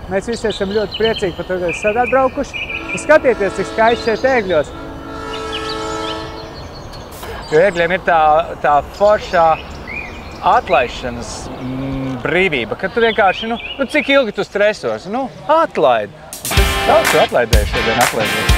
Mēs visi esam ļoti priecīgi par to, ka esat atbraukuši. Un skatieties, cik skaisti šeit Ēgļos. Jo Ēgļiem ir tā foršā atlaišanas brīvība, kad tu vienkārši, cik ilgi tu stresos, atlaidi. Daudz tu atlaidēji šodien atlaidēji.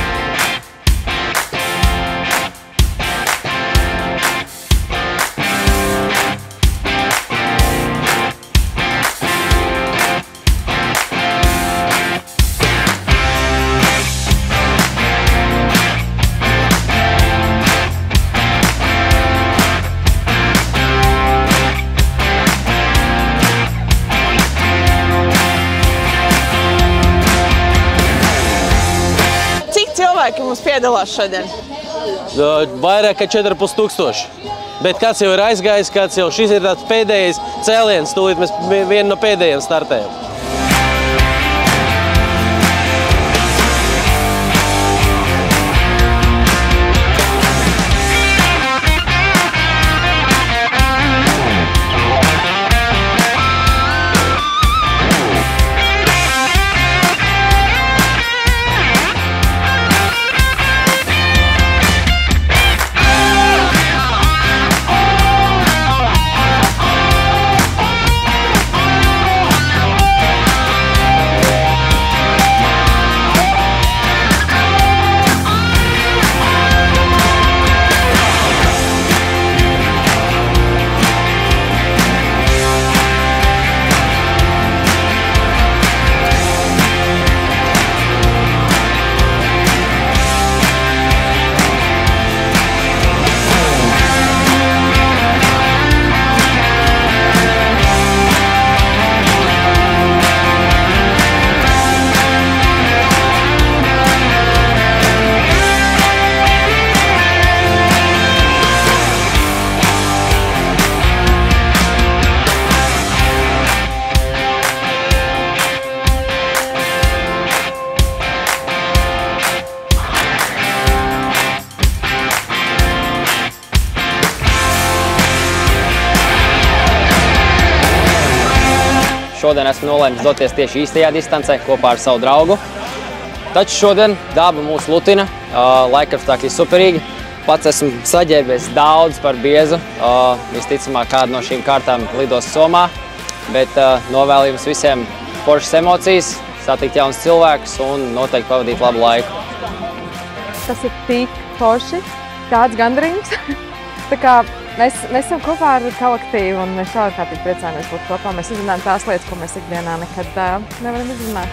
Cilvēki mums piedalās šodien? Vairāk kā 4500. Bet kāds jau ir aizgājis, kāds jau šis ir tāds pēdējais cēliens, tūlīt mēs vienu no pēdējiem startējam. Šodien esmu nolēmis doties tieši īstajā distancē kopā ar savu draugu. Taču šodien daba mūs lutina, laikapstākļi superīgi. Pats esmu saģērbies daudz par biezu. Visticamāk, kāda no šīm kārtām lidos Somā. Bet novēlu jums visiem foršas emocijas, satikt jaunus cilvēkus un noteikti pavadīt labu laiku. Tas ir tik forši, tāds gandarījums. Tā kā mēs esam kopā ar kolektīvu un mēs ārkārtīgi priecājamies būt kopā. Mēs izrunājam tās lietas, ko mēs ikdienā nekad nevaram izrunāt.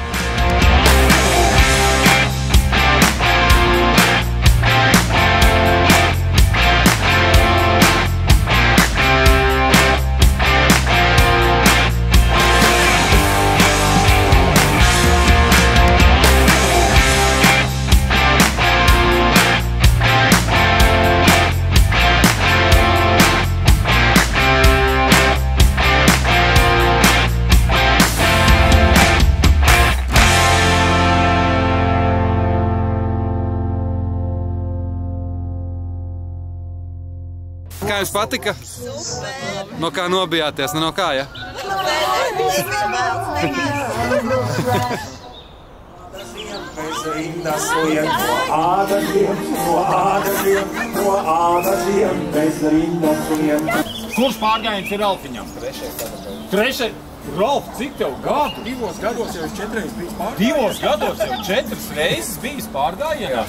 Kā jums patika? No kā nobijāties? No kā, ja? Kurš pārgājiens ir Ralfiņam? Trešais. Ralf, cik tev gadu? 2 gados jau 4 reizes bijis pārgājienā. 2 gados jau 4 reizes bijis pārgājienā?